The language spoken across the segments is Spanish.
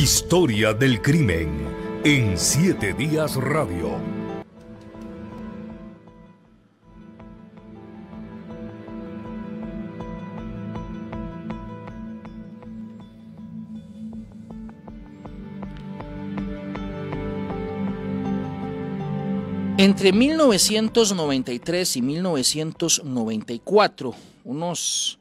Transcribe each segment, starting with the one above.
Historia del crimen en 7 días radio. Entre 1993 y 1994, unos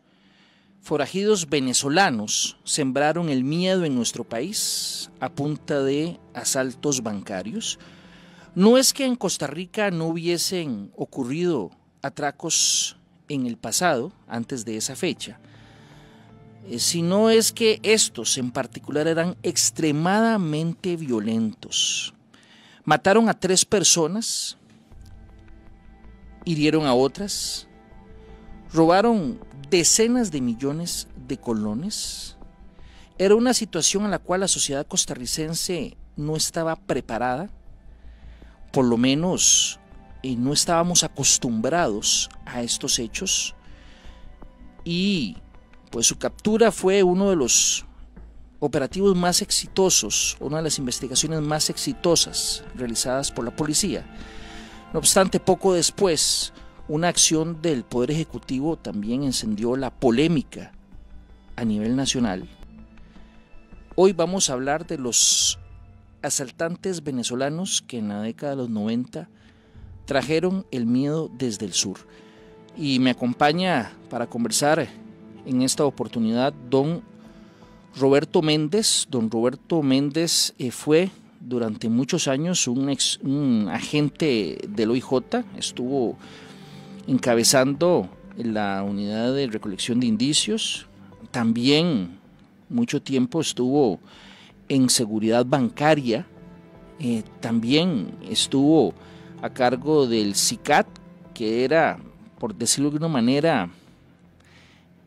forajidos venezolanos sembraron el miedo en nuestro país a punta de asaltos bancarios. No es que en Costa Rica no hubiesen ocurrido atracos en el pasado, antes de esa fecha, sino es que estos en particular eran extremadamente violentos. Mataron a 3 personas, hirieron a otras, robaron decenas de millones de colones. Era una situación a la cual la sociedad costarricense no estaba preparada, por lo menos no estábamos acostumbrados a estos hechos, y pues su captura fue uno de los operativos más exitosos, una de las investigaciones más exitosas realizadas por la policía. No obstante, poco después, una acción del Poder Ejecutivo también encendió la polémica a nivel nacional. Hoy vamos a hablar de los asaltantes venezolanos que en la década de los 90 trajeron el miedo desde el sur. Y me acompaña para conversar en esta oportunidad don Roberto Méndez. Don Roberto Méndez fue durante muchos años un agente del OIJ, estuvo encabezando la unidad de recolección de indicios, también mucho tiempo estuvo en seguridad bancaria, también estuvo a cargo del SICAT, que era, por decirlo de una manera,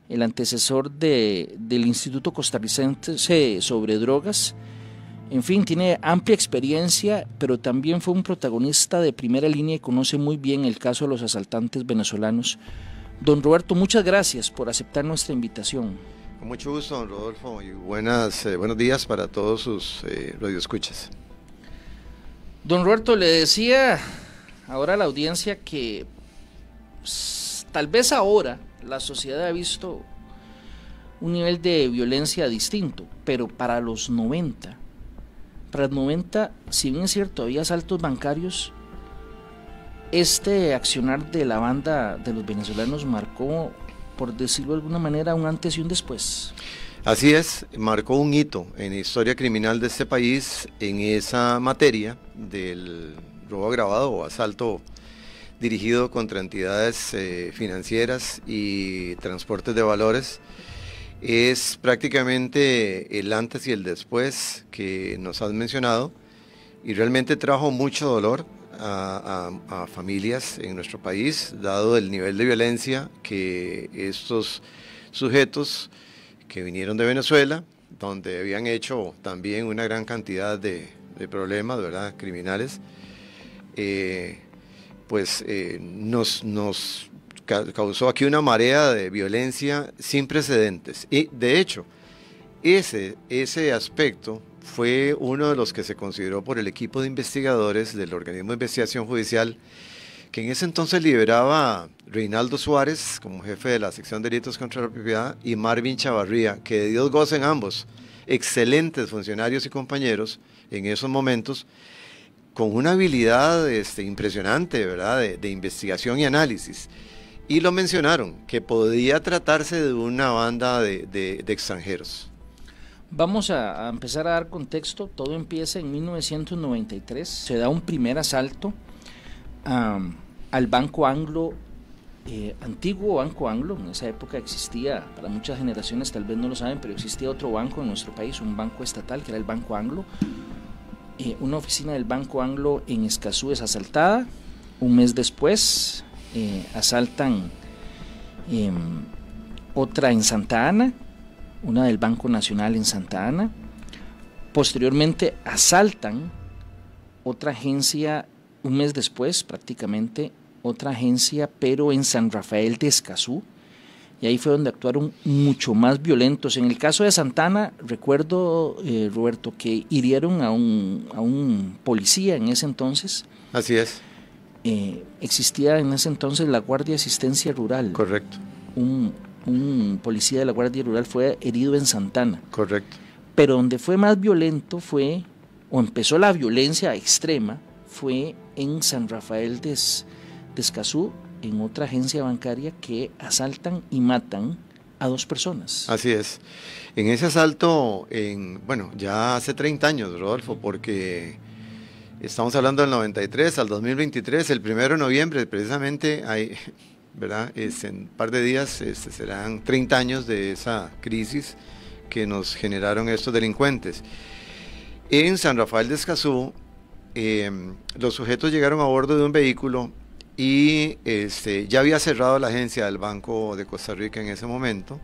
el antecesor del Instituto Costarricense sobre Drogas. En fin, tiene amplia experiencia, pero también fue un protagonista de primera línea y conoce muy bien el caso de los asaltantes venezolanos. Don Roberto, muchas gracias por aceptar nuestra invitación. Con mucho gusto, don Rodolfo, y buenos días para todos sus radioescuchas. Don Roberto, le decía ahora a la audiencia que tal vez ahora la sociedad ha visto un nivel de violencia distinto, pero para los 90, si bien es cierto, había asaltos bancarios, este accionar de la banda de los venezolanos marcó, por decirlo de alguna manera, un antes y un después. Así es, marcó un hito en la historia criminal de este país en esa materia del robo agravado o asalto dirigido contra entidades financieras y transportes de valores. Es prácticamente el antes y el después que nos has mencionado, y realmente trajo mucho dolor a familias en nuestro país, dado el nivel de violencia que estos sujetos que vinieron de Venezuela, donde habían hecho también una gran cantidad de problemas, ¿verdad?, criminales, nos causó aquí una marea de violencia sin precedentes. Y de hecho, ese aspecto fue uno de los que se consideró por el equipo de investigadores del organismo de investigación judicial, que en ese entonces lideraba Reinaldo Suárez como jefe de la sección de delitos contra la propiedad, y Marvin Chavarría, que de Dios gocen ambos, excelentes funcionarios y compañeros en esos momentos, con una habilidad impresionante, ¿verdad?, de investigación y análisis. Y lo mencionaron, que podía tratarse de una banda de extranjeros. Vamos a empezar a dar contexto. Todo empieza en 1993, se da un primer asalto al Banco Anglo, antiguo Banco Anglo. En esa época existía, para muchas generaciones tal vez no lo saben, pero existía otro banco en nuestro país, un banco estatal que era el Banco Anglo. Una oficina del Banco Anglo en Escazú es asaltada. Un mes después asaltan otra en Santa Ana, una del Banco Nacional en Santa Ana. Posteriormente asaltan otra agencia, un mes después prácticamente, otra agencia, pero en San Rafael de Escazú. y ahí fue donde actuaron mucho más violentos. En el caso de Santana, recuerdo, Roberto, que hirieron a un policía en ese entonces. Así es. Existía en ese entonces la Guardia de Asistencia Rural. Correcto. Un policía de la Guardia Rural fue herido en Santana. Correcto. Pero donde fue más violento fue, o empezó la violencia extrema, fue en San Rafael de Escazú, en otra agencia bancaria que asaltan y matan a 2 personas. Así es. En ese asalto, ya hace 30 años, Rodolfo, porque estamos hablando del 93 al 2023, el 1 de noviembre, precisamente, ¿verdad? En un par de días serán 30 años de esa crisis que nos generaron estos delincuentes. En San Rafael de Escazú, los sujetos llegaron a bordo de un vehículo y ya había cerrado la agencia del Banco de Costa Rica en ese momento.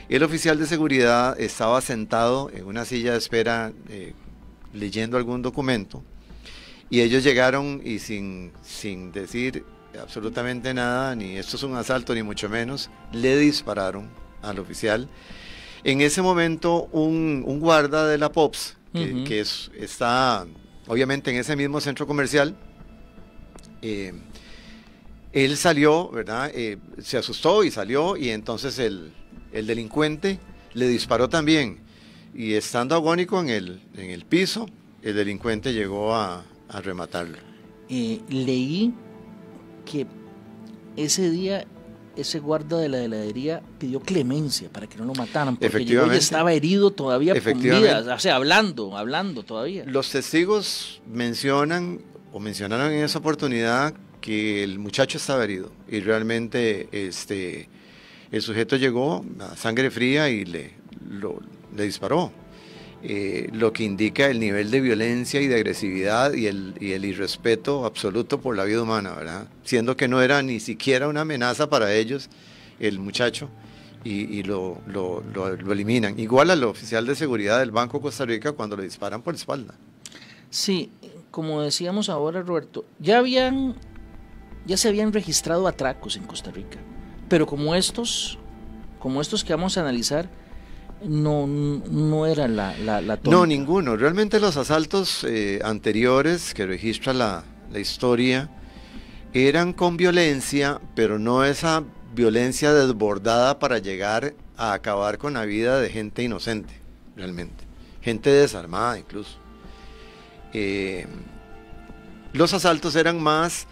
El oficial de seguridad estaba sentado en una silla de espera leyendo algún documento, y ellos llegaron y sin decir absolutamente nada, ni esto es un asalto ni mucho menos, le dispararon al oficial. En ese momento un guarda de la POPS, que está obviamente en ese mismo centro comercial, él salió, ¿verdad? Se asustó y salió, y entonces el delincuente le disparó también, y estando agónico en el piso, el delincuente llegó a rematarlo. Leí que ese día ese guarda de la heladería pidió clemencia para que no lo mataran, porque llegó y estaba herido todavía con vida, o sea, hablando todavía. Los testigos mencionaron en esa oportunidad que el muchacho estaba herido, y realmente el sujeto llegó a sangre fría y le disparó, lo que indica el nivel de violencia y de agresividad y el irrespeto absoluto por la vida humana, ¿verdad? Siendo que no era ni siquiera una amenaza para ellos el muchacho, y lo eliminan. Igual al oficial de seguridad del Banco de Costa Rica cuando le disparan por la espalda. Sí, como decíamos ahora, Roberto, ya se habían registrado atracos en Costa Rica, pero como estos que vamos a analizar, no era la tónica. No, ninguno. Realmente los asaltos anteriores que registra la historia eran con violencia, pero no esa violencia desbordada para llegar a acabar con la vida de gente inocente, realmente. Gente desarmada incluso. Los asaltos eran más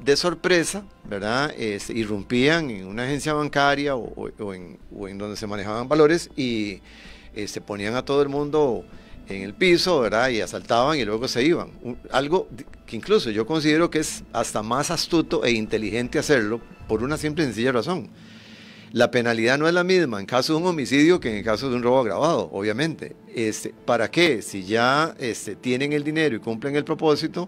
de sorpresa, ¿verdad? Irrumpían en una agencia bancaria o en donde se manejaban valores, y se ponían a todo el mundo en el piso, ¿verdad? Y asaltaban y luego se iban. Algo que incluso yo considero que es hasta más astuto e inteligente hacerlo, por una simple y sencilla razón. La penalidad no es la misma en caso de un homicidio que en el caso de un robo agravado, obviamente. ¿Para qué? Si ya tienen el dinero y cumplen el propósito,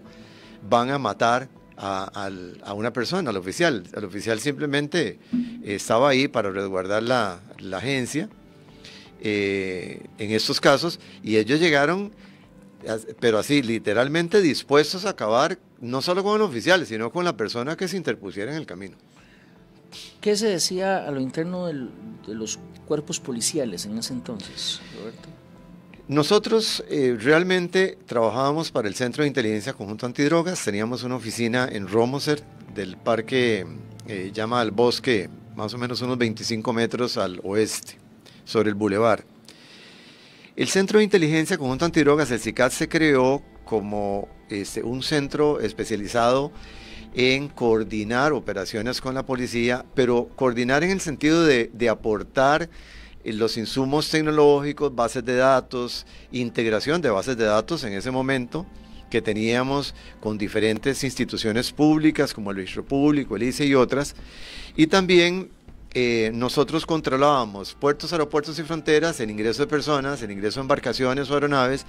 van a matar a una persona, al oficial. El oficial simplemente estaba ahí para resguardar la agencia en estos casos, y ellos llegaron, pero así, literalmente dispuestos a acabar no solo con el oficial, sino con la persona que se interpusiera en el camino. ¿Qué se decía a lo interno de los cuerpos policiales en ese entonces, Roberto? Nosotros realmente trabajábamos para el Centro de Inteligencia Conjunto Antidrogas. Teníamos una oficina en Romoser, del parque llama al Bosque, más o menos unos 25 metros al oeste, sobre el bulevar. El Centro de Inteligencia Conjunto Antidrogas, el CICAT, se creó como un centro especializado en coordinar operaciones con la policía, pero coordinar en el sentido de aportar los insumos tecnológicos, bases de datos, integración de bases de datos en ese momento que teníamos con diferentes instituciones públicas como el Registro Público, el ICE y otras, y también nosotros controlábamos puertos, aeropuertos y fronteras, el ingreso de personas, el ingreso de embarcaciones o aeronaves.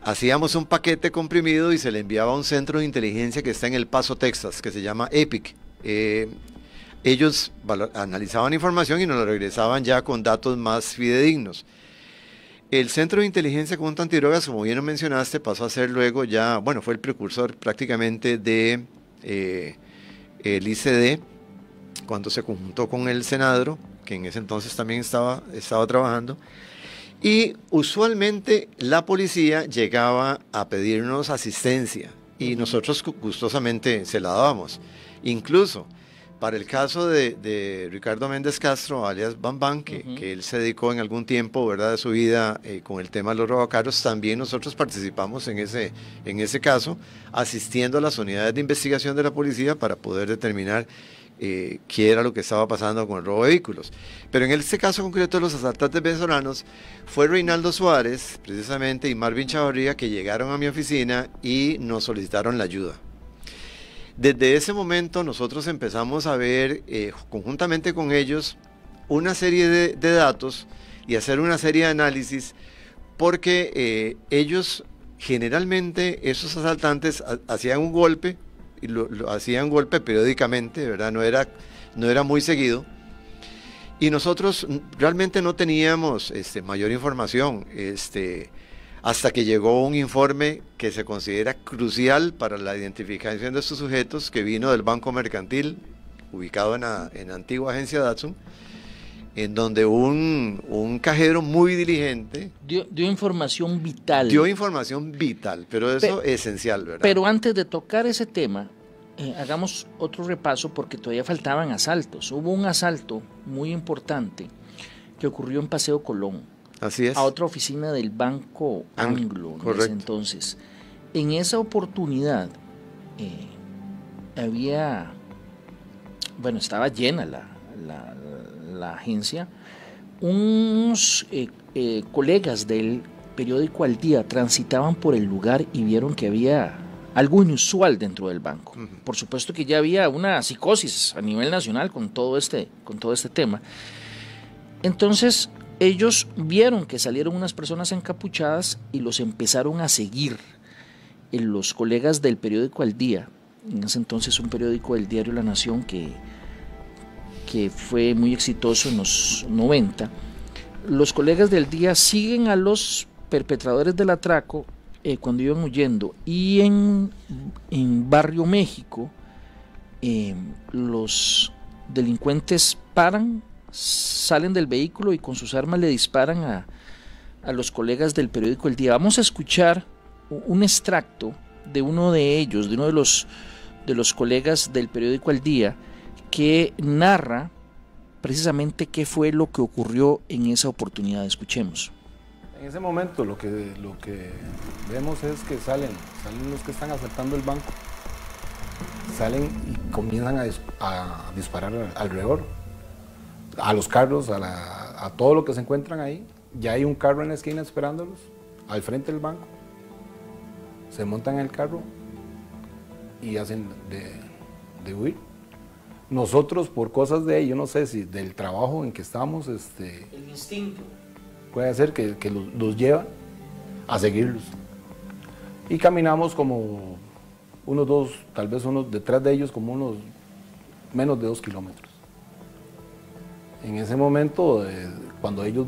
Hacíamos un paquete comprimido y se le enviaba a un centro de inteligencia que está en El Paso, Texas, que se llama EPIC. Ellos analizaban información y nos lo regresaban ya con datos más fidedignos. El Centro de Inteligencia Conjunto Antidrogas, como bien lo mencionaste, pasó a ser luego ya, bueno, fue el precursor prácticamente de el ICD, cuando se conjuntó con el Senadro, que en ese entonces también estaba trabajando, y usualmente la policía llegaba a pedirnos asistencia y nosotros gustosamente se la dábamos. Incluso para el caso de Ricardo Méndez Castro, alias Bam Bam, que él se dedicó en algún tiempo, ¿verdad?, de su vida con el tema de los robacarros, también nosotros participamos en ese caso, asistiendo a las unidades de investigación de la policía para poder determinar qué era lo que estaba pasando con el robo de vehículos. Pero en este caso concreto de los asaltantes venezolanos, fue Reinaldo Suárez, precisamente, y Marvin Chavarría, que llegaron a mi oficina y nos solicitaron la ayuda. Desde ese momento nosotros empezamos a ver, conjuntamente con ellos, una serie de datos y hacer una serie de análisis, porque ellos, generalmente, esos asaltantes hacían un golpe, y lo hacían golpe periódicamente, ¿verdad? No era muy seguido, y nosotros realmente no teníamos mayor información, hasta que llegó un informe que se considera crucial para la identificación de estos sujetos, que vino del Banco Mercantil, ubicado en la antigua agencia Datsun, en donde un cajero muy diligente dio información vital. Dio información vital, pero eso es esencial, ¿verdad? Pero antes de tocar ese tema, hagamos otro repaso, porque todavía faltaban asaltos. Hubo un asalto muy importante que ocurrió en Paseo Colón. Así es. A otra oficina del Banco Anglo. Correcto. Entonces, en esa oportunidad estaba llena la agencia. Unos colegas del periódico Al Día transitaban por el lugar y vieron que había algo inusual dentro del banco. Por supuesto que ya había una psicosis a nivel nacional con todo este tema. Entonces, ellos vieron que salieron unas personas encapuchadas y los empezaron a seguir. Los colegas del periódico Al Día, en ese entonces un periódico del diario La Nación que fue muy exitoso en los 90, los colegas del Día siguen a los perpetradores del atraco cuando iban huyendo, y en Barrio México los delincuentes paran, salen del vehículo y con sus armas le disparan a los colegas del periódico El Día. Vamos a escuchar un extracto de uno de ellos, de uno de los colegas del periódico El Día, que narra precisamente qué fue lo que ocurrió en esa oportunidad. Escuchemos. En ese momento lo que vemos es que salen los que están asaltando el banco, salen y comienzan a disparar alrededor, a los carros, a todo lo que se encuentran ahí. Ya hay un carro en la esquina esperándolos, al frente del banco. Se montan en el carro y hacen de huir. Nosotros, por cosas yo no sé si del trabajo en que estamos, el instinto puede ser que los lleva a seguirlos. Y caminamos como tal vez detrás de ellos, como unos menos de 2 kilómetros. En ese momento, cuando ellos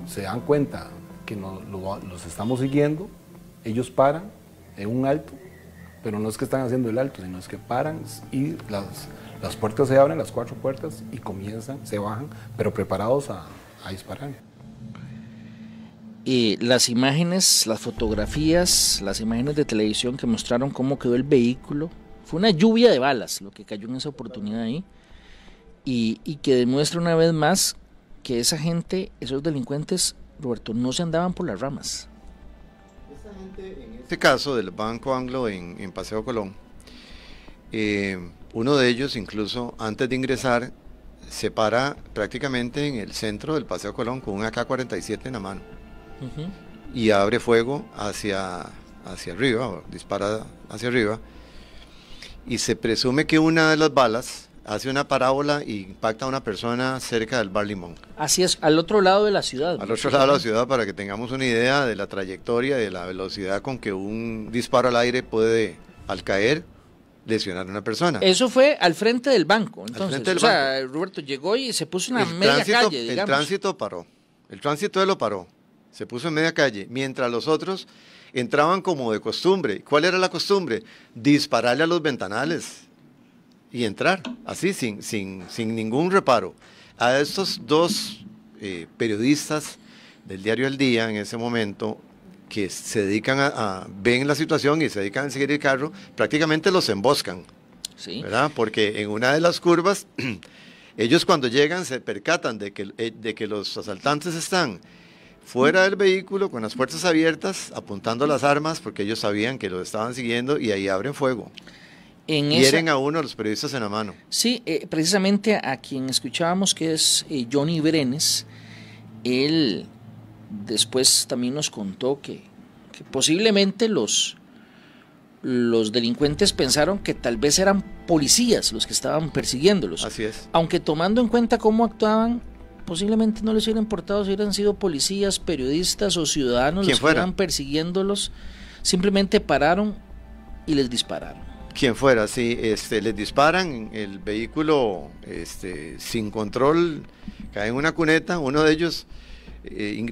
se dan cuenta que los estamos siguiendo, ellos paran en un alto, pero no es que están haciendo el alto, sino es que paran y las puertas se abren, las 4 puertas, y se bajan, pero preparados a disparar. Las imágenes, las fotografías, las imágenes de televisión que mostraron cómo quedó el vehículo, fue una lluvia de balas lo que cayó en esa oportunidad ahí, y que demuestra una vez más que esa gente, esos delincuentes, Roberto, no se andaban por las ramas. Esta gente, en este caso del Banco Anglo en Paseo Colón, uno de ellos incluso antes de ingresar se para prácticamente en el centro del Paseo Colón con un AK-47 en la mano. Y abre fuego hacia arriba, o dispara hacia arriba, y se presume que una de las balas hace una parábola y impacta a una persona cerca del Bar Limón. Así es, al otro lado de la ciudad. Al otro lado de la ciudad, para que tengamos una idea de la trayectoria, de la velocidad con que un disparo al aire puede, al caer, lesionar a una persona. Eso fue al frente del banco, entonces. Roberto llegó y se puso en una media calle, digamos. El tránsito paró, el tránsito él lo paró. Se puso en media calle, mientras los otros entraban como de costumbre. ¿Cuál era la costumbre? Dispararle a los ventanales. y entrar, así, sin ningún reparo. A estos dos periodistas del diario El Día en ese momento, que se dedican ven la situación y se dedican a seguir el carro, prácticamente los emboscan, Sí. ¿verdad? Porque en una de las curvas, ellos cuando llegan se percatan de que los asaltantes están fuera del vehículo con las puertas abiertas, apuntando las armas, porque ellos sabían que los estaban siguiendo, y ahí abren fuego. Hieren a uno de los periodistas en la mano. Sí, precisamente a quien escuchábamos, que es Johnny Brenes, él después también nos contó que posiblemente los delincuentes pensaron que tal vez eran policías los que estaban persiguiéndolos. Así es. Aunque tomando en cuenta cómo actuaban, posiblemente no les hubiera importado si hubieran sido policías, periodistas o ciudadanos los que estaban persiguiéndolos. Simplemente pararon y les dispararon. Quien fuera, sí, les disparan, el vehículo sin control cae en una cuneta, uno de ellos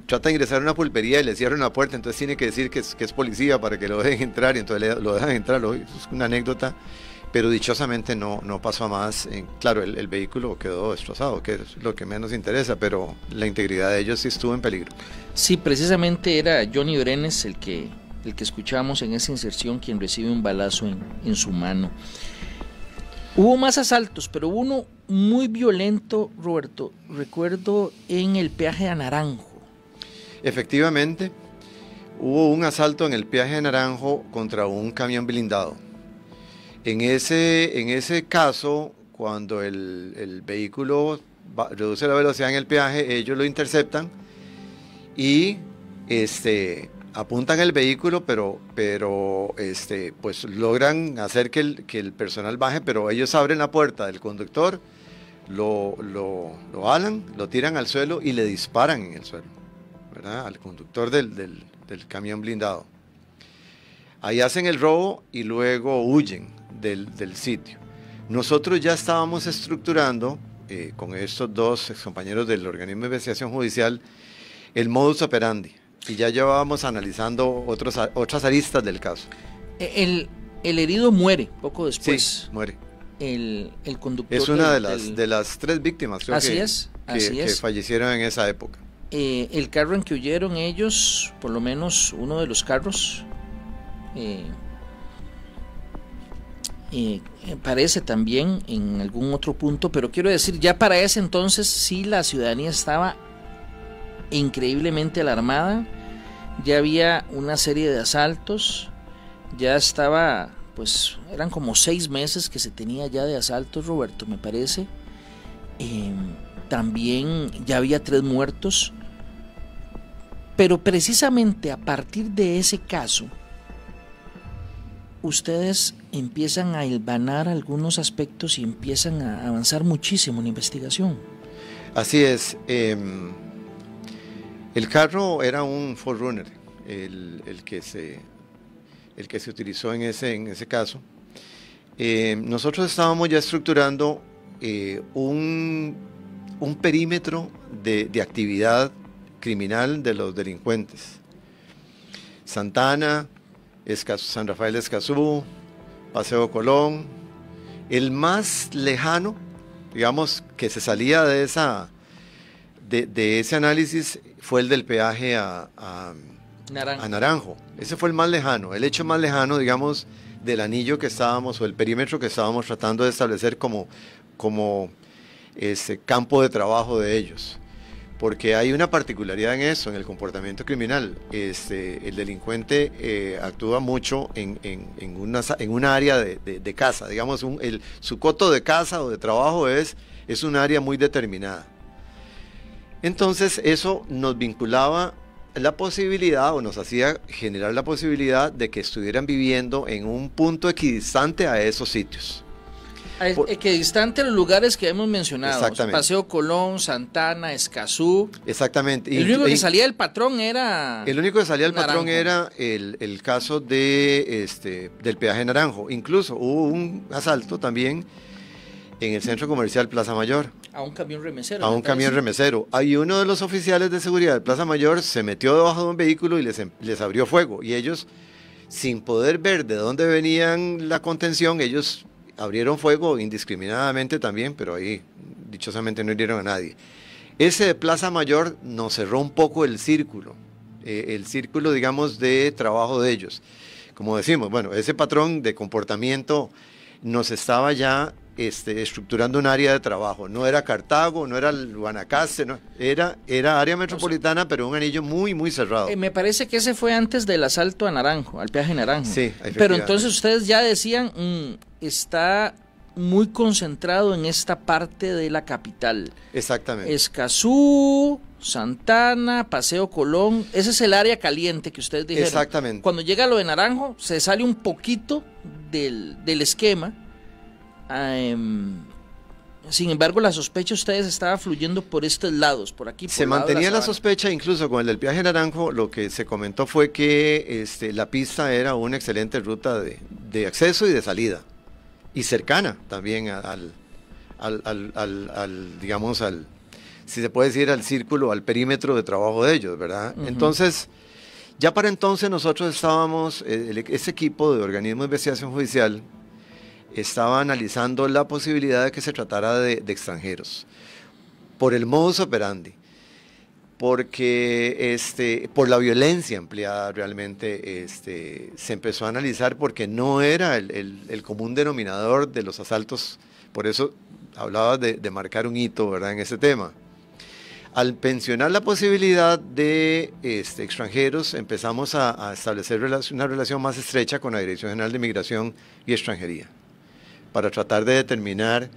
trata de ingresar a una pulpería y le cierran la puerta, entonces tiene que decir que es policía para que lo dejen entrar, y entonces lo dejan entrar. Es una anécdota, pero dichosamente no pasó a más. Claro, el vehículo quedó destrozado, que es lo que menos interesa, pero la integridad de ellos sí estuvo en peligro. Sí, precisamente era Johnny Brenes el que escuchamos en esa inserción, quien recibe un balazo en su mano. Hubo más asaltos, pero hubo uno muy violento, Roberto, recuerdo, en el peaje de Naranjo. Efectivamente, hubo un asalto en el peaje de Naranjo contra un camión blindado. En ese caso, cuando el vehículo reduce la velocidad en el peaje, ellos lo interceptan y apuntan el vehículo, pero pues logran hacer que el personal baje, pero ellos abren la puerta del conductor, lo alan, lo tiran al suelo y le disparan en el suelo, ¿verdad? Al conductor del camión blindado. Ahí hacen el robo y luego huyen del sitio. Nosotros ya estábamos estructurando, con estos dos excompañeros del organismo de investigación judicial, el modus operandi. Y ya llevábamos analizando otras aristas del caso. El herido muere poco después. Sí, muere. El conductor. Es una de las 3 víctimas, creo que fallecieron en esa época. El carro en que huyeron ellos, por lo menos uno de los carros, parece también en algún otro punto, pero quiero decir, ya para ese entonces sí la ciudadanía estaba increíblemente alarmada, ya había una serie de asaltos, ya estaba, pues eran como 6 meses que se tenía ya de asaltos, Roberto, me parece. También ya había 3 muertos, pero precisamente a partir de ese caso ustedes empiezan a hilvanar algunos aspectos y empiezan a avanzar muchísimo en la investigación. Así es. El carro era un 4Runner, el que se utilizó en ese caso. Nosotros estábamos ya estructurando un perímetro de actividad criminal de los delincuentes. Santana, San Rafael de Escazú, Paseo Colón. El más lejano, digamos, que se salía de ese análisis fue el del peaje a Naranjo. Ese fue el más lejano, el hecho más lejano, digamos, del anillo que estábamos, o el perímetro que estábamos tratando de establecer como ese campo de trabajo de ellos. Porque hay una particularidad en eso, en el comportamiento criminal. El delincuente actúa mucho en una área de casa, digamos, su coto de casa o de trabajo es un área muy determinada. Entonces eso nos vinculaba la posibilidad, o nos hacía generar la posibilidad de que estuvieran viviendo en un punto equidistante a esos sitios. Equidistante a los lugares que hemos mencionado. Exactamente. Paseo Colón, Santana, Escazú. Exactamente. El único que salía del patrón era... El único que salía del patrón Naranjo. era el caso del peaje Naranjo. Incluso hubo un asalto también en el centro comercial Plaza Mayor. A un camión remesero. A un camión remesero. Ahí uno de los oficiales de seguridad de Plaza Mayor se metió debajo de un vehículo y les abrió fuego. Y ellos, sin poder ver de dónde venían la contención, ellos abrieron fuego indiscriminadamente también, pero ahí dichosamente no hirieron a nadie. Ese de Plaza Mayor nos cerró un poco el círculo, digamos, de trabajo de ellos. Como decimos, bueno, ese patrón de comportamiento nos estaba ya estructurando un área de trabajo. No era Cartago, no era Guanacaste, no, era área metropolitana, pero un anillo muy, muy cerrado. Me parece que ese fue antes del asalto a Naranjo, al peaje Naranjo. Sí, pero entonces ustedes ya decían, está muy concentrado en esta parte de la capital. Exactamente. Escazú, Santana, Paseo Colón, ese es el área caliente que ustedes dijeron. Exactamente. Cuando llega lo de Naranjo, se sale un poquito del esquema. Sin embargo, la sospecha de ustedes estaba fluyendo por estos lados, por aquí. Se mantenía la sospecha, incluso con el del peaje Naranjo, lo que se comentó fue que la pista era una excelente ruta de acceso y de salida, y cercana también digamos, si se puede decir, al círculo, al perímetro de trabajo de ellos, ¿verdad? Uh-huh. Entonces, ya para entonces nosotros estábamos, ese equipo de organismo de investigación judicial estaba analizando la posibilidad de que se tratara de extranjeros, por el modus operandi, porque por la violencia empleada realmente se empezó a analizar, porque no era el común denominador de los asaltos. Por eso hablaba de marcar un hito, ¿verdad?, en ese tema. Al pensionar la posibilidad de extranjeros, empezamos a establecer una relación más estrecha con la Dirección General de Migración y Extranjería, para tratar de determinar,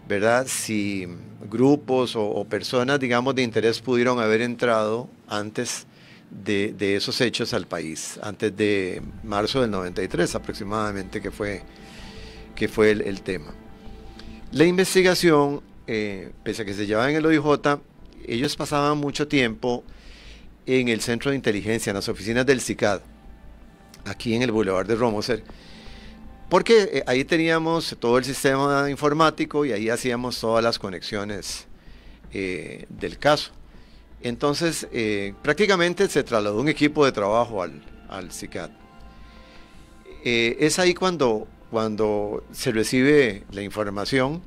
¿verdad?, si grupos o personas, digamos, de interés pudieron haber entrado antes de esos hechos al país, antes de marzo del 93 aproximadamente, que fue el tema. La investigación, pese a que se llevaba en el OIJ, ellos pasaban mucho tiempo en el centro de inteligencia, en las oficinas del CICAD, aquí en el Boulevard de Romoser, porque ahí teníamos todo el sistema informático y ahí hacíamos todas las conexiones del caso. Entonces, prácticamente se trasladó un equipo de trabajo al CICAD. Es ahí cuando se recibe la información,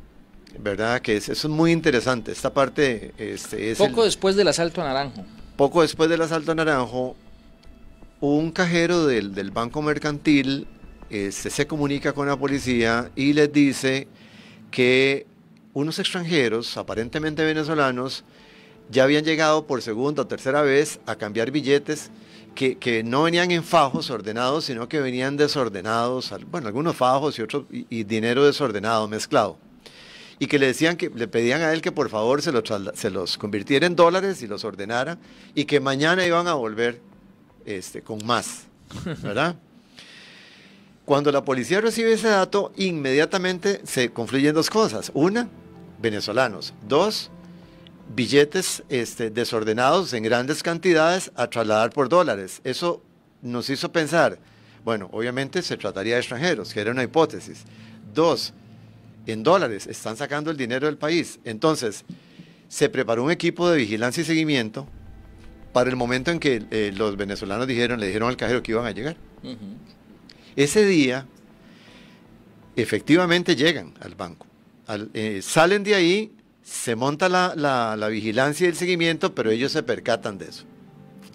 ¿verdad? Que eso es muy interesante. Esta parte es poco después del asalto a Naranjo. Poco después del asalto a Naranjo, un cajero del Banco Mercantil se comunica con la policía y les dice que unos extranjeros, aparentemente venezolanos, ya habían llegado por segunda o tercera vez a cambiar billetes que no venían en fajos ordenados, sino que venían desordenados, bueno, algunos fajos y otros, y dinero desordenado, mezclado. Y que le pedían a él que por favor se los convirtiera en dólares y los ordenara, y que mañana iban a volver con más, ¿verdad? Cuando la policía recibe ese dato, inmediatamente se confluyen dos cosas. Una, venezolanos. Dos, billetes desordenados en grandes cantidades a trasladar por dólares. Eso nos hizo pensar, bueno, obviamente se trataría de extranjeros, que era una hipótesis. Dos, en dólares, están sacando el dinero del país. Entonces, se preparó un equipo de vigilancia y seguimiento para el momento en que los venezolanos le dijeron al cajero que iban a llegar. Uh-huh. Ese día, efectivamente llegan al banco. Salen de ahí, se monta la vigilancia y el seguimiento, pero ellos se percatan de eso.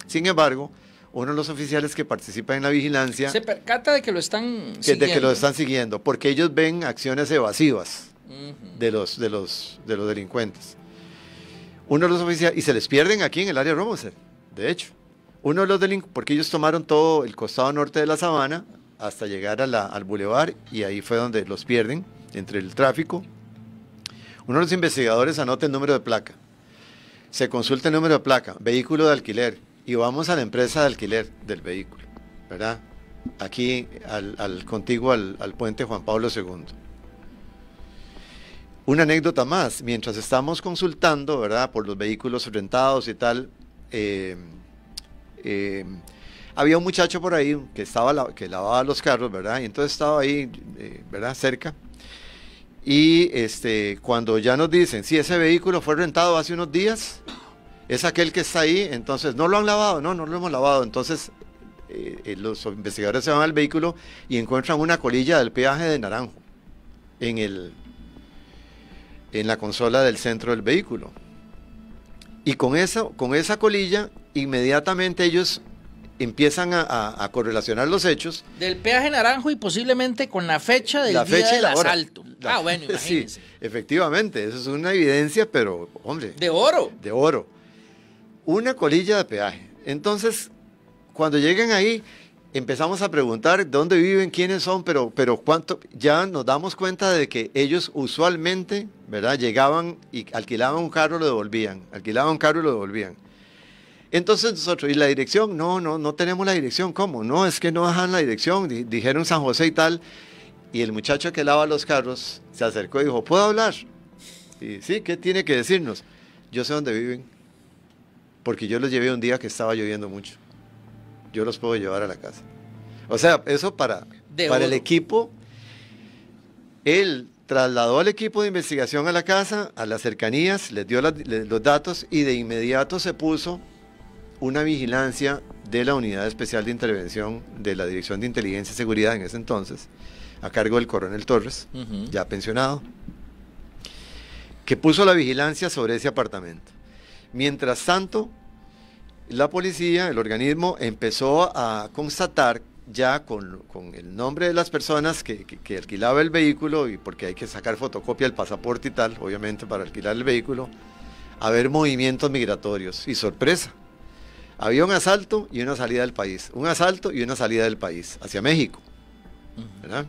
Sin embargo, uno de los oficiales que participa en la vigilancia se percata de que lo están siguiendo. De que lo están siguiendo, porque ellos ven acciones evasivas de los delincuentes. Uno de los oficiales, y se les pierden aquí en el área de Romoser, de hecho. Uno de los delincuentes, porque ellos tomaron todo el costado norte de la Sabana hasta llegar al bulevar, y ahí fue donde los pierden, entre el tráfico. Uno de los investigadores anota el número de placa. Se consulta el número de placa, vehículo de alquiler, y vamos a la empresa de alquiler del vehículo, ¿verdad? Aquí, contiguo al puente Juan Pablo II. Una anécdota más, mientras estamos consultando, ¿verdad?, por los vehículos rentados y tal, había un muchacho por ahí que lavaba los carros, ¿verdad? Y entonces estaba ahí, ¿verdad?, cerca. Y cuando ya nos dicen, sí, ese vehículo fue rentado hace unos días, es aquel que está ahí, entonces, ¿no lo han lavado? No lo hemos lavado. Entonces, los investigadores se van al vehículo y encuentran una colilla del peaje de Naranjo. en la consola del centro del vehículo. Y con esa colilla, inmediatamente ellos empiezan a correlacionar los hechos. Del peaje naranjo y posiblemente con la fecha del día del asalto. Bueno, imagínense. Sí, efectivamente, eso es una evidencia, pero, hombre. De oro. De oro. Una colilla de peaje. Entonces, cuando llegan ahí, empezamos a preguntar dónde viven, quiénes son, pero cuánto, ya nos damos cuenta de que ellos usualmente, ¿verdad? Llegaban y alquilaban un carro, lo devolvían, alquilaban un carro y lo devolvían. Entonces nosotros, ¿y la dirección? No tenemos la dirección. ¿Cómo? No, es que no dejan la dirección, dijeron San José y tal, y el muchacho que lava los carros se acercó y dijo, ¿puedo hablar? Y sí, ¿qué tiene que decirnos? Yo sé dónde viven, porque yo los llevé un día que estaba lloviendo mucho. Yo los puedo llevar a la casa. O sea, eso para el equipo. Él trasladó al equipo de investigación a la casa, a las cercanías, les dio los datos y de inmediato se puso una vigilancia de la Unidad Especial de Intervención de la Dirección de Inteligencia y Seguridad en ese entonces, a cargo del coronel Torres, ya pensionado, que puso la vigilancia sobre ese apartamento. Mientras tanto, la policía, el organismo, empezó a constatar ya con el nombre de las personas que alquilaba el vehículo, y porque hay que sacar fotocopia del pasaporte y tal, obviamente para alquilar el vehículo, a ver movimientos migratorios. Y sorpresa, había un asalto y una salida del país, un asalto y una salida del país, hacia México, ¿verdad?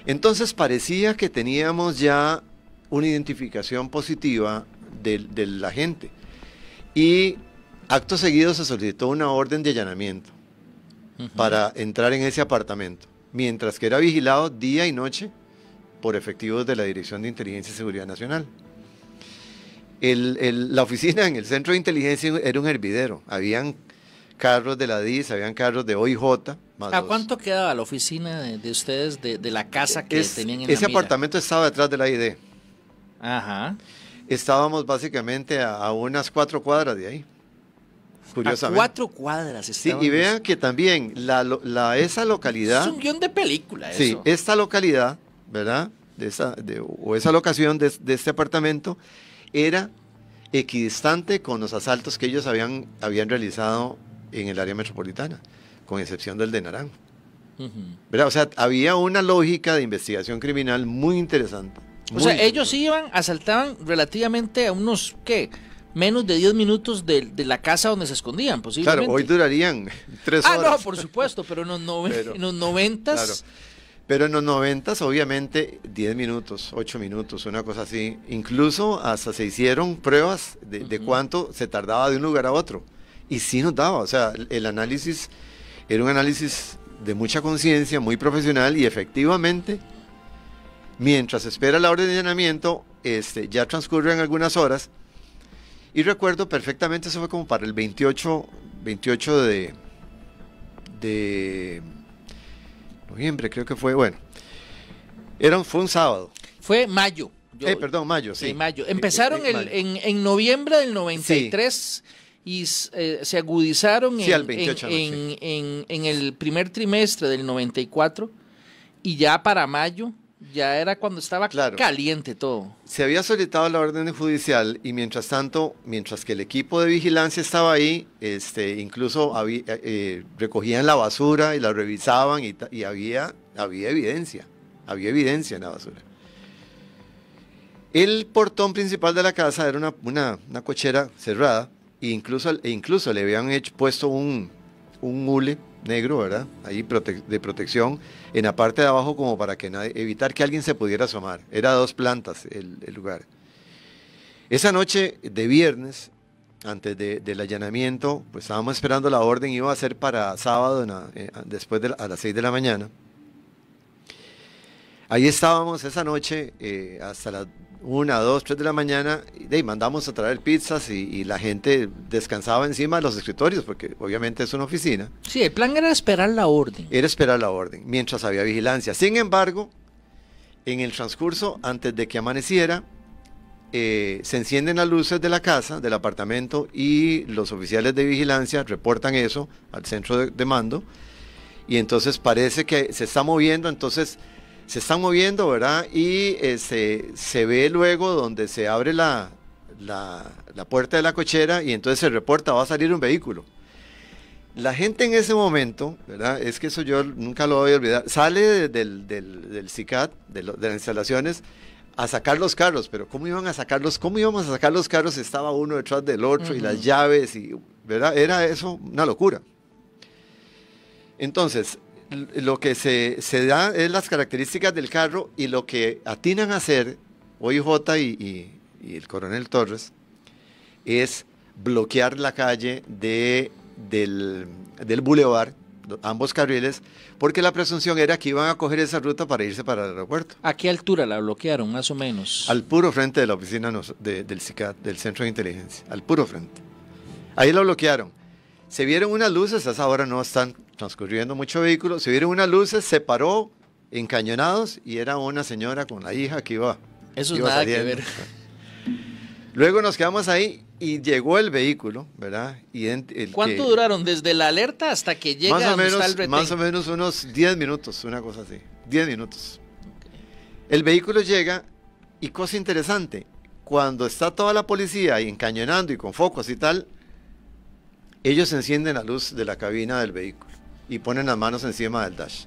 Entonces parecía que teníamos ya una identificación positiva de la gente. Y acto seguido se solicitó una orden de allanamiento para entrar en ese apartamento, mientras que era vigilado día y noche por efectivos de la Dirección de Inteligencia y Seguridad Nacional. La oficina en el Centro de Inteligencia era un hervidero, habían carros de la DIS, habían carros de OIJ. ¿A cuánto quedaba la oficina de ustedes de la casa que tenían en la Ese mira? apartamento estaba detrás de la ID. Ajá. Estábamos básicamente a unas 4 cuadras de ahí. Curiosamente. A 4 cuadras estaban. Sí, y vean que también esa localidad. Es un guión de película, eso. Sí, esta localidad, ¿verdad? O esa locación de este apartamento era equidistante con los asaltos que ellos habían realizado en el área metropolitana, con excepción del de Naranjo. ¿Verdad? O sea, había una lógica de investigación criminal muy interesante. O sea, ellos asaltaban relativamente a unos, ¿qué? Menos de 10 minutos de la casa donde se escondían, posiblemente. Claro, hoy durarían 3 horas. No, por supuesto, pero en los 90s... Claro. Pero en los 90s, obviamente, 10 minutos, 8 minutos, una cosa así. Incluso hasta se hicieron pruebas de cuánto se tardaba de un lugar a otro. Y sí nos daba, o sea, el análisis era un análisis de mucha conciencia, muy profesional, y efectivamente, mientras espera la orden de allanamiento, ya transcurren algunas horas. Y recuerdo perfectamente, eso fue como para el 28 de noviembre, creo que fue, bueno, fue un sábado. Fue mayo. Mayo, sí. Mayo. Empezaron en noviembre del 93 y se agudizaron en el primer trimestre del 94, y ya para mayo ya era cuando estaba caliente todo. Se había solicitado la orden judicial, y mientras tanto, mientras que el equipo de vigilancia estaba ahí, incluso recogían la basura y la revisaban, y había evidencia en la basura. El portón principal de la casa era una cochera cerrada, e incluso le habían puesto un hule negro, ¿verdad? Ahí de protección en la parte de abajo, como para evitar que alguien se pudiera asomar. Era 2 plantas el lugar. Esa noche de viernes, antes del allanamiento, pues estábamos esperando la orden, iba a ser para sábado, después a las 6 de la mañana. Ahí estábamos esa noche hasta las 1, 2, 3 de la mañana, y mandamos a traer pizzas, y la gente descansaba encima de los escritorios, porque obviamente es una oficina. Sí, el plan era esperar la orden. Era esperar la orden, mientras había vigilancia. Sin embargo, en el transcurso, antes de que amaneciera, se encienden las luces de la casa, del apartamento, y los oficiales de vigilancia reportan eso al centro de mando, y entonces parece que se está moviendo. Entonces se están moviendo, ¿verdad? Y se ve luego donde se abre la puerta de la cochera y entonces se reporta, va a salir un vehículo. La gente en ese momento, ¿verdad? Es que eso yo nunca lo voy a olvidar, sale del CICAT, de las instalaciones, a sacar los carros, pero ¿cómo íbamos a sacar los carros? Estaba uno detrás del otro y las llaves, y, ¿verdad? Era eso una locura. Entonces, lo que se da es las características del carro y lo que atinan a hacer OIJ y el coronel Torres es bloquear la calle del bulevar, ambos carriles, porque la presunción era que iban a coger esa ruta para irse para el aeropuerto. ¿A qué altura la bloquearon, más o menos? Al puro frente de la oficina del CICAT, del Centro de Inteligencia, al puro frente. Ahí lo bloquearon. Se vieron unas luces, a esa hora no están transcurriendo muchos vehículos, se vieron unas luces, se paró encañonados y era una señora con la hija que iba. Eso es nada que ver. Luego nos quedamos ahí y llegó el vehículo, ¿verdad? ¿Cuánto duraron desde la alerta hasta que llega donde está el retén? Más o menos unos 10 minutos, una cosa así. 10 minutos. Okay. El vehículo llega y cosa interesante, cuando está toda la policía ahí encañonando y con focos y tal, ellos encienden la luz de la cabina del vehículo y ponen las manos encima del dash.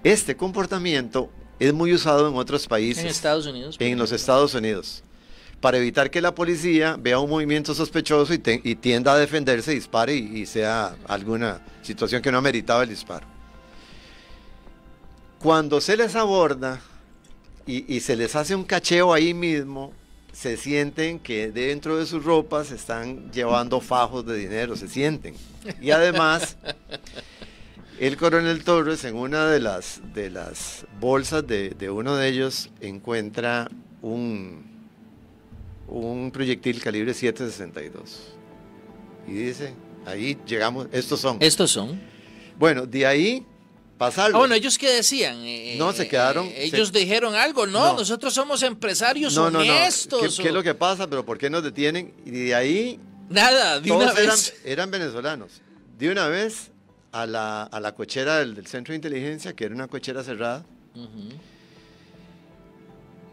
Este comportamiento es muy usado en otros países. En Estados Unidos. En los Estados Unidos. Para evitar que la policía vea un movimiento sospechoso y tienda a defenderse, dispare y sea alguna situación que no ameritaba el disparo. Cuando se les aborda y se les hace un cacheo ahí mismo, se sienten que dentro de sus ropas están llevando fajos de dinero, se sienten. Y además, el coronel Torres en una de las bolsas de uno de ellos encuentra un proyectil calibre .762 y dice, ahí llegamos, estos son. Bueno, de ahí pasarlo. Bueno, ¿ellos qué decían? No, se quedaron. Ellos dijeron algo, no, nosotros somos empresarios honestos. ¿Qué es lo que pasa? ¿Pero por qué nos detienen? Y de ahí... Nada, de una vez. Eran venezolanos. De una vez a la cochera del Centro de Inteligencia, que era una cochera cerrada.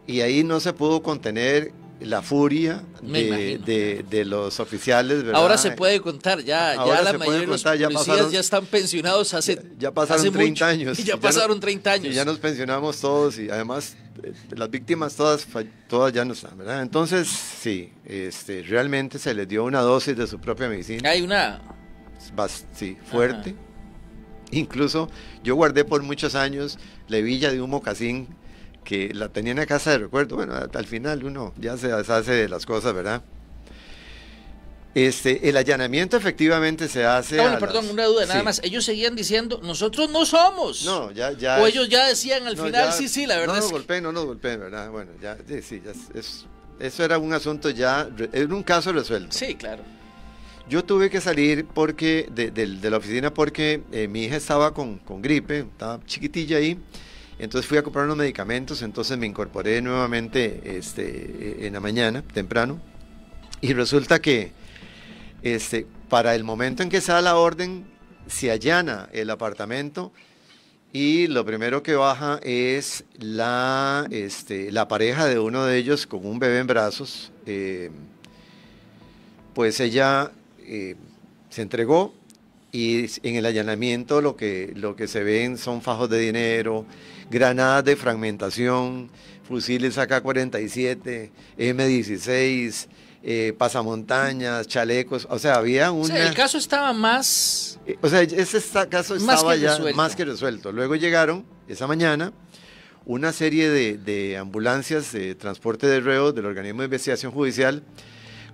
Y ahí no se pudo contener la furia de los oficiales, ¿verdad? Ahora se puede contar, ya la mayoría de los policías ya están pensionados ya pasaron 30 años. Y ya pasaron 30 años. Y ya nos pensionamos todos y además las víctimas todas ya no están, ¿verdad? Entonces, sí, realmente se les dio una dosis de su propia medicina. Hay una... Sí, fuerte. Ajá. Incluso yo guardé por muchos años la hebilla de un mocasín que la tenía en la casa de recuerdo. Bueno, al final uno ya se deshace de las cosas, ¿verdad? El allanamiento efectivamente se hace. Perdón, una duda, nada más. Ellos seguían diciendo, nosotros no somos. No, ya. O ellos ya decían al final, ya, sí, la verdad. No nos golpeen, ¿verdad? Bueno, ya, sí, eso era un asunto ya, era un caso resuelto. Sí, claro. Yo tuve que salir porque de la oficina porque mi hija estaba con gripe, estaba chiquitilla ahí. Entonces fui a comprar unos medicamentos, entonces me incorporé nuevamente en la mañana, temprano, y resulta que para el momento en que se da la orden, se allana el apartamento y lo primero que baja es la pareja de uno de ellos con un bebé en brazos. Pues ella se entregó. Y en el allanamiento lo que se ven son fajos de dinero, granadas de fragmentación, fusiles AK-47, M16, pasamontañas, chalecos, o sea, había una... O sea, el caso estaba más... O sea, ese caso estaba ya más que resuelto. Luego llegaron, esa mañana, una serie de ambulancias de transporte de reos del Organismo de Investigación Judicial.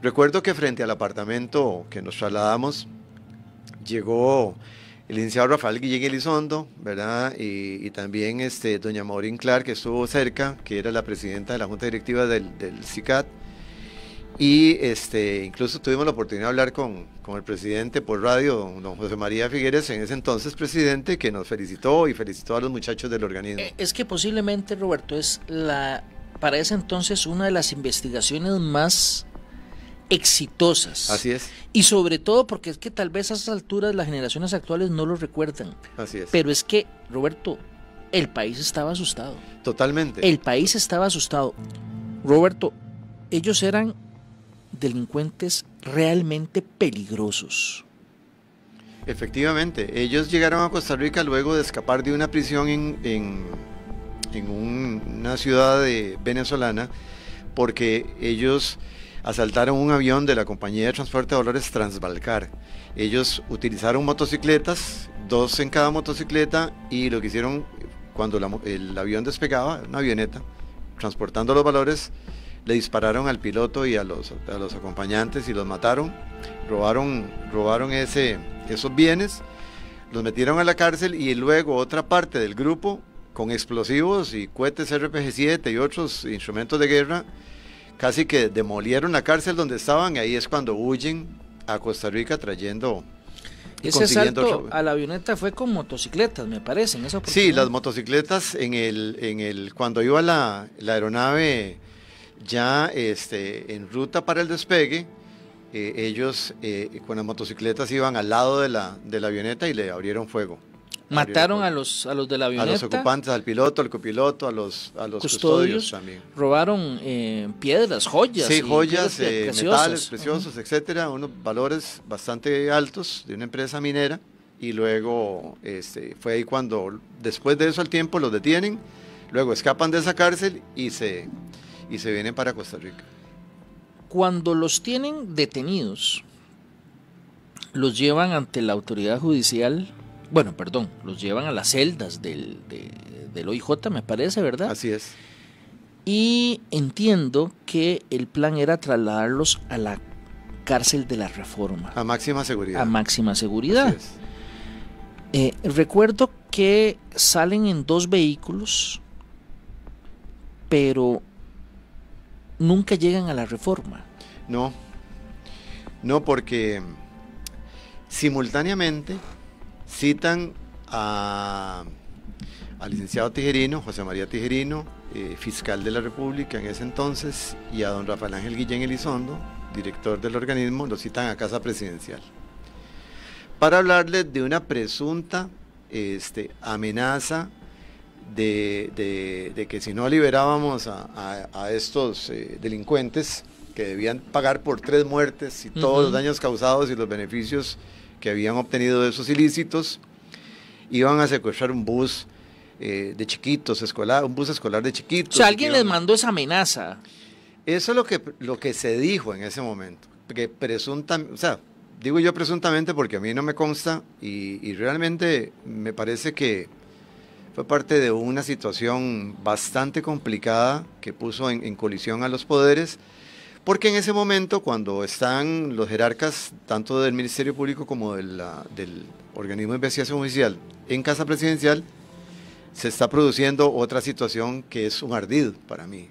Recuerdo que frente al apartamento que nos trasladamos, llegó el licenciado Rafael Guillén Elizondo, ¿verdad? Y también doña Maureen Clark, que estuvo cerca, que era la presidenta de la Junta Directiva del CICAT. Y incluso tuvimos la oportunidad de hablar con el presidente por radio, don José María Figueres, en ese entonces presidente, que nos felicitó y felicitó a los muchachos del organismo. Es que posiblemente, Roberto, es para ese entonces una de las investigaciones más exitosas. Así es. Y sobre todo porque es que tal vez a esas alturas las generaciones actuales no lo recuerdan. Así es. Pero es que, Roberto, el país estaba asustado. Totalmente. El país estaba asustado. Roberto, ellos eran delincuentes realmente peligrosos. Efectivamente, ellos llegaron a Costa Rica luego de escapar de una prisión en una ciudad venezolana, porque ellos asaltaron un avión de la compañía de transporte de valores Transbalcar. Ellos utilizaron motocicletas, 2 en cada motocicleta, y lo que hicieron cuando el avión despegaba, una avioneta, transportando los valores, le dispararon al piloto y a los acompañantes y los mataron, robaron esos bienes, los metieron a la cárcel, y luego otra parte del grupo, con explosivos y cohetes RPG-7 y otros instrumentos de guerra, casi que demolieron la cárcel donde estaban, y ahí es cuando huyen a Costa Rica trayendo... Ese asalto a la avioneta fue con motocicletas, me parece, en esa oportunidad. Sí, las motocicletas cuando iba la aeronave ya en ruta para el despegue, ellos con las motocicletas iban al lado de la avioneta y le abrieron fuego. Mataron a los de la avioneta. A los ocupantes, al piloto, al copiloto, a los custodios también. Robaron piedras, joyas. Sí, joyas, metales preciosos, etcétera, unos valores bastante altos de una empresa minera, y luego fue ahí cuando, después de eso al tiempo, los detienen, luego escapan de esa cárcel y se vienen para Costa Rica. Cuando los tienen detenidos, los llevan ante la autoridad judicial. Bueno, perdón, los llevan a las celdas del OIJ, me parece, ¿verdad? Así es. Y entiendo que el plan era trasladarlos a la cárcel de la Reforma. A máxima seguridad. A máxima seguridad. Así es. Recuerdo que salen en 2 vehículos, pero nunca llegan a la Reforma. No, porque simultáneamente citan al licenciado Tijerino, José María Tijerino, fiscal de la República en ese entonces, y a don Rafael Ángel Guillén Elizondo, director del organismo, lo citan a Casa Presidencial para hablarles de una presunta amenaza de que si no liberábamos a estos delincuentes, que debían pagar por 3 muertes y todos los daños causados y los beneficios que habían obtenido de esos ilícitos, iban a secuestrar un bus de chiquitos, un bus escolar de chiquitos. O sea, alguien les mandó esa amenaza. Eso es lo que se dijo en ese momento, que presuntamente, o sea, digo yo presuntamente porque a mí no me consta, y realmente me parece que fue parte de una situación bastante complicada que puso en colisión a los poderes, porque en ese momento, cuando están los jerarcas tanto del Ministerio Público como del organismo de investigación judicial en Casa Presidencial, se está produciendo otra situación que es un ardid para mí.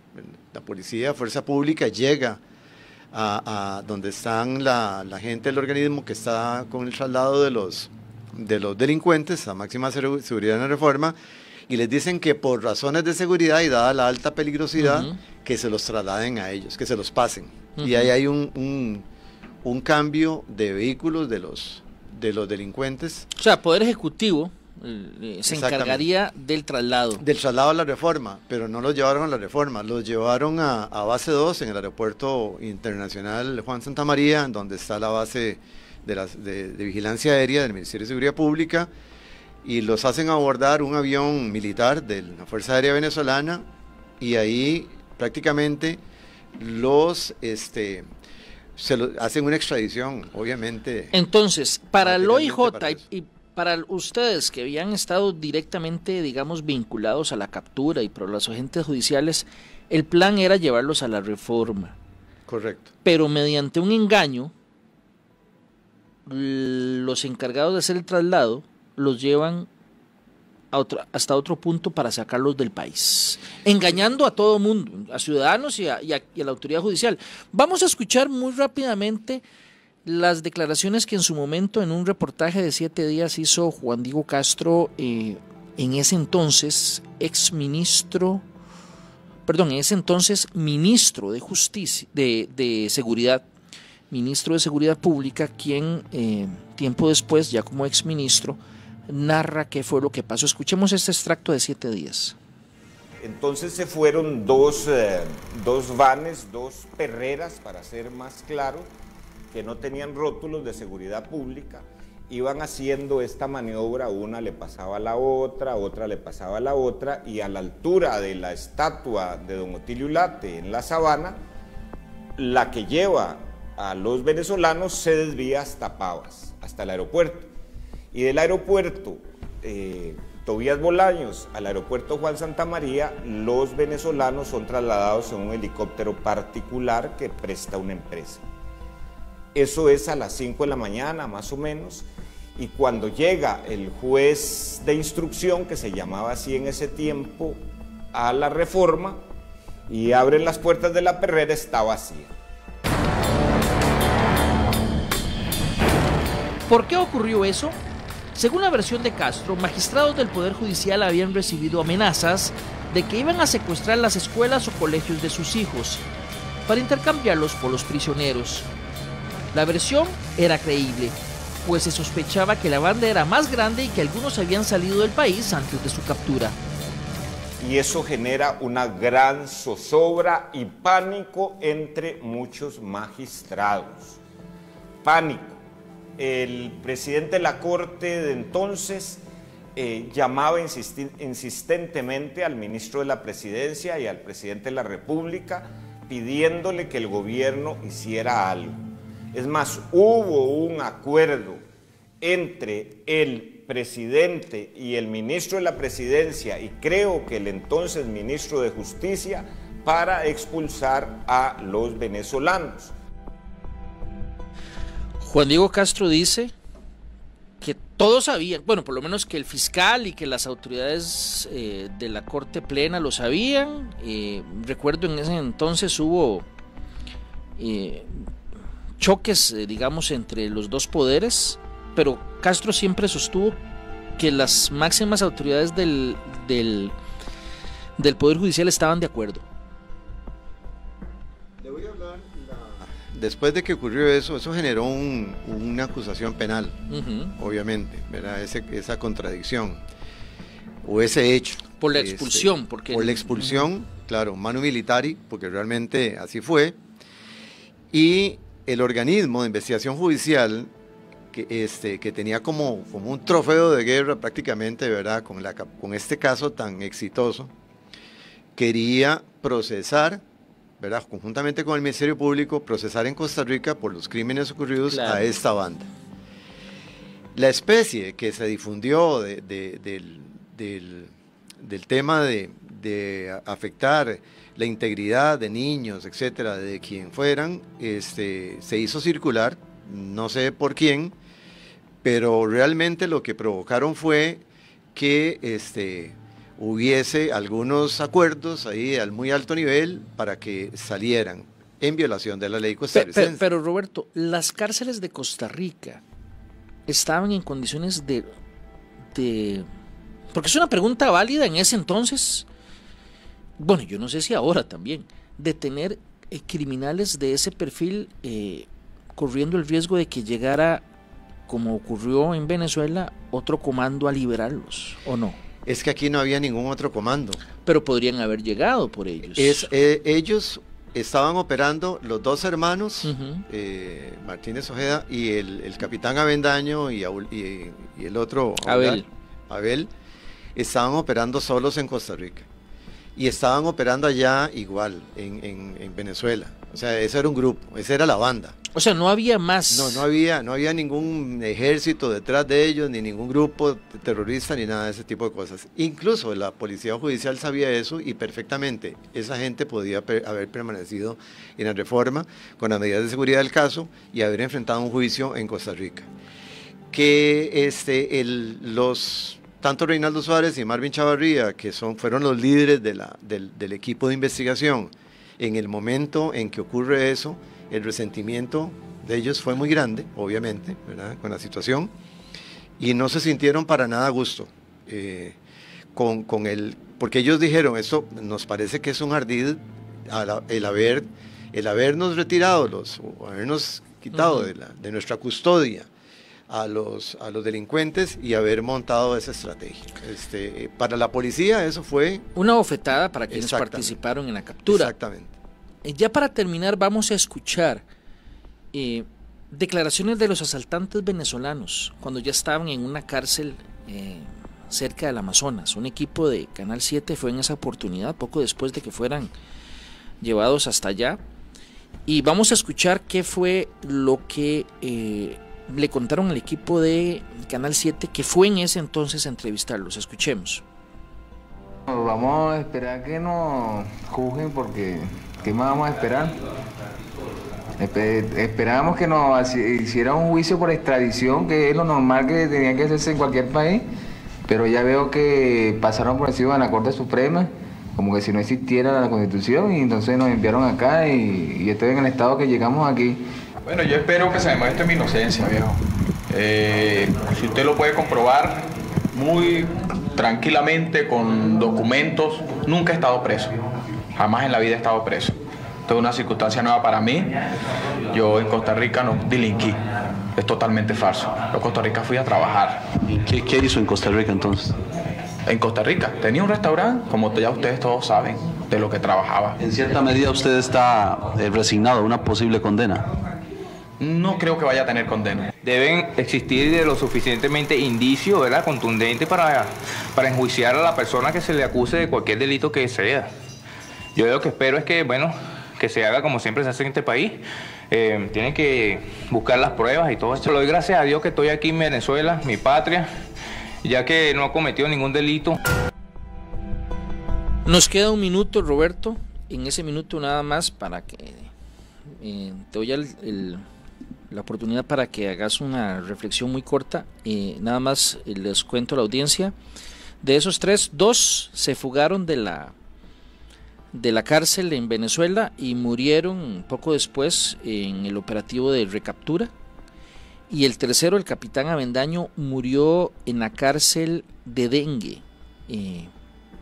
La policía, fuerza pública, llega a donde están la gente del organismo que está con el traslado de los delincuentes a máxima seguridad en la Reforma, y les dicen que por razones de seguridad y dada la alta peligrosidad, que se los trasladen a ellos, que se los pasen. Y ahí hay un cambio de vehículos de los delincuentes. O sea, Poder Ejecutivo se encargaría del traslado. Del traslado a la Reforma, pero no los llevaron a la Reforma, los llevaron a base 2 en el aeropuerto internacional Juan Santamaría, donde está la base de vigilancia aérea del Ministerio de Seguridad Pública, y los hacen abordar un avión militar de la Fuerza Aérea Venezolana, y ahí prácticamente hacen una extradición, obviamente. Entonces, para el OIJ y para ustedes que habían estado directamente, digamos, vinculados a la captura y por los agentes judiciales, el plan era llevarlos a la Reforma. Correcto. Pero mediante un engaño, los encargados de hacer el traslado los llevan hasta otro punto para sacarlos del país, engañando a todo mundo, a ciudadanos y a la autoridad judicial. Vamos a escuchar muy rápidamente las declaraciones que en su momento, en un reportaje de 7 días, hizo Juan Diego Castro, en ese entonces ministro de Justicia, de Seguridad, ministro de Seguridad Pública, quien tiempo después, ya como exministro, narra qué fue lo que pasó. Escuchemos este extracto de 7 días. Entonces se fueron dos vanes, 2 perreras, para ser más claro, que no tenían rótulos de seguridad pública. Iban haciendo esta maniobra, una le pasaba a la otra le pasaba a la otra, y a la altura de la estatua de don Otilio Ulate en la Sabana, la que lleva a los venezolanos se desvía hasta Pavas, hasta el aeropuerto. Y del aeropuerto Tobías Bolaños al aeropuerto Juan Santamaría, los venezolanos son trasladados en un helicóptero particular que presta una empresa. Eso es a las 5 de la mañana más o menos, y cuando llega el juez de instrucción, que se llamaba así en ese tiempo, a la Reforma, y abren las puertas de la perrera, está vacía. ¿Por qué ocurrió eso? Según la versión de Castro, magistrados del Poder Judicial habían recibido amenazas de que iban a secuestrar las escuelas o colegios de sus hijos para intercambiarlos por los prisioneros. La versión era creíble, pues se sospechaba que la banda era más grande y que algunos habían salido del país antes de su captura. Y eso genera una gran zozobra y pánico entre muchos magistrados. Pánico. El presidente de la Corte de entonces llamaba insistentemente al ministro de la Presidencia y al presidente de la República pidiéndole que el gobierno hiciera algo. Es más, hubo un acuerdo entre el presidente y el ministro de la Presidencia, y creo que el entonces ministro de Justicia, para expulsar a los venezolanos. Juan Diego Castro dice que todos sabían, bueno, por lo menos que el fiscal y que las autoridades de la Corte Plena lo sabían. Recuerdo en ese entonces hubo choques, digamos, entre los dos poderes, pero Castro siempre sostuvo que las máximas autoridades del Poder Judicial estaban de acuerdo. Le voy a hablar. Después de que ocurrió eso generó una acusación penal, obviamente, ¿verdad? Esa contradicción o ese hecho. Por la expulsión. Por la expulsión, claro, manu militari, porque realmente así fue. Y el organismo de investigación judicial, que tenía como un trofeo de guerra prácticamente, ¿verdad? Con este caso tan exitoso, quería procesar, ¿verdad? Conjuntamente con el Ministerio Público, procesar en Costa Rica por los crímenes ocurridos, claro, a esta banda. La especie que se difundió del tema de afectar la integridad de niños, etcétera, de quien fueran, se hizo circular, no sé por quién, pero realmente lo que provocaron fue que hubiese algunos acuerdos ahí al muy alto nivel para que salieran en violación de la ley costarricense. Pero Roberto, las cárceles de Costa Rica estaban en condiciones de... Porque es una pregunta válida en ese entonces, bueno, yo no sé si ahora también, de tener criminales de ese perfil corriendo el riesgo de que llegara, como ocurrió en Venezuela, otro comando a liberarlos, ¿o no? Es que aquí no había ningún otro comando. Pero podrían haber llegado por ellos. Ellos estaban operando, los dos hermanos, Martínez Ojeda y el capitán Avendaño y el otro, Abel, estaban operando solos en Costa Rica. Y estaban operando allá igual, en Venezuela. O sea, ese era un grupo, esa era la banda. O sea, no había más. No había ningún ejército detrás de ellos, ni ningún grupo terrorista, ni nada de ese tipo de cosas. Incluso la policía judicial sabía eso y perfectamente esa gente podía haber permanecido en la Reforma con las medidas de seguridad del caso y haber enfrentado un juicio en Costa Rica. Que tanto Reinaldo Suárez y Marvin Chavarría, que fueron los líderes del equipo de investigación, en el momento en que ocurre eso, el resentimiento de ellos fue muy grande, obviamente, ¿verdad?, con la situación, y no se sintieron para nada a gusto porque ellos dijeron, esto nos parece que es un ardid el habernos retirado, o habernos quitado de nuestra custodia a los delincuentes y haber montado esa estrategia. Para la policía eso fue una bofetada para quienes participaron en la captura. Exactamente. Ya para terminar vamos a escuchar declaraciones de los asaltantes venezolanos cuando ya estaban en una cárcel cerca del Amazonas. Un equipo de Canal 7 fue en esa oportunidad poco después de que fueran llevados hasta allá, y vamos a escuchar qué fue lo que le contaron al equipo de Canal 7 que fue en ese entonces a entrevistarlos. Escuchemos. Vamos a esperar que nos juzguen, porque ¿qué más vamos a esperar? Esperábamos que nos hiciera un juicio por extradición, que es lo normal que tenía que hacerse en cualquier país, pero ya veo que pasaron por encima de la Corte Suprema, como que si no existiera la Constitución, y entonces nos enviaron acá y estoy en el estado que llegamos aquí. Bueno, yo espero que se demuestre mi inocencia, viejo. Si usted lo puede comprobar muy tranquilamente con documentos, nunca he estado preso. Jamás en la vida he estado preso. Esto es una circunstancia nueva para mí. Yo en Costa Rica no delinquí. Es totalmente falso. Yo en Costa Rica fui a trabajar. ¿Y qué hizo en Costa Rica entonces? En Costa Rica tenía un restaurante, como ya ustedes todos saben, de lo que trabajaba. En cierta medida usted está resignado a una posible condena. No creo que vaya a tener condena. Deben existir de lo suficientemente indicios, ¿verdad?, contundentes para enjuiciar a la persona que se le acuse de cualquier delito que sea. Yo lo que espero es que, bueno, que se haga como siempre se hace en este país. Tienen que buscar las pruebas y todo eso. Le doy gracias a Dios que estoy aquí en Venezuela, mi patria, ya que no ha cometido ningún delito. Nos queda un minuto, Roberto. En ese minuto nada más para que te doy la oportunidad para que hagas una reflexión muy corta. Nada más les cuento a la audiencia. De esos 3, 2 se fugaron de la cárcel en Venezuela y murieron poco después en el operativo de recaptura. Y el tercero, el capitán Avendaño, murió en la cárcel de dengue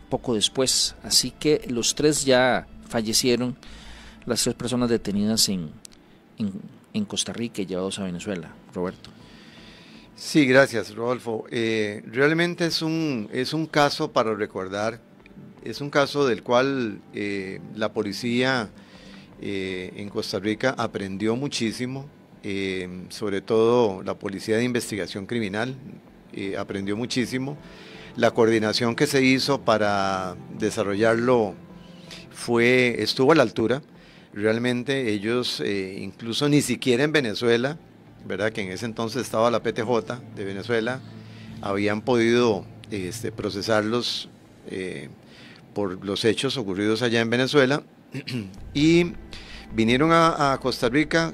poco después. Así que los 3 ya fallecieron, las 3 personas detenidas en Costa Rica y llevados a Venezuela. Roberto. Sí, gracias, Rodolfo. Realmente es un caso para recordar. Es un caso del cual la policía en Costa Rica aprendió muchísimo. Sobre todo la Policía de Investigación Criminal aprendió muchísimo. La coordinación que se hizo para desarrollarlo estuvo a la altura. Realmente ellos, incluso ni siquiera en Venezuela, ¿verdad?, que en ese entonces estaba la PTJ de Venezuela, habían podido procesarlos por los hechos ocurridos allá en Venezuela, y vinieron a Costa Rica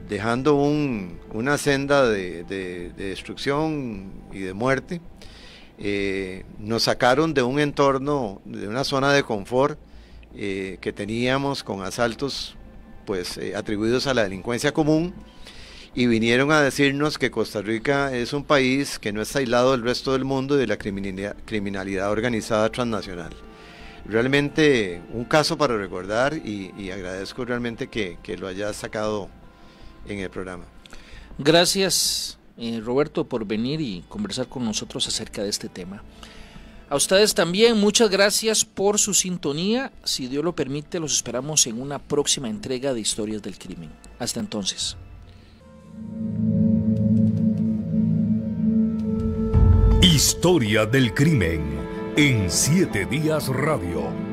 dejando una senda de destrucción y de muerte. Nos sacaron de un entorno, de una zona de confort que teníamos con asaltos pues atribuidos a la delincuencia común, y vinieron a decirnos que Costa Rica es un país que no está aislado del resto del mundo y de la criminalidad organizada transnacional. Realmente un caso para recordar, y agradezco realmente que lo hayas sacado en el programa. Gracias, Roberto, por venir y conversar con nosotros acerca de este tema. A ustedes también, muchas gracias por su sintonía. Si Dios lo permite, los esperamos en una próxima entrega de Historias del Crimen. Hasta entonces. Historia del Crimen en 7 Días Radio.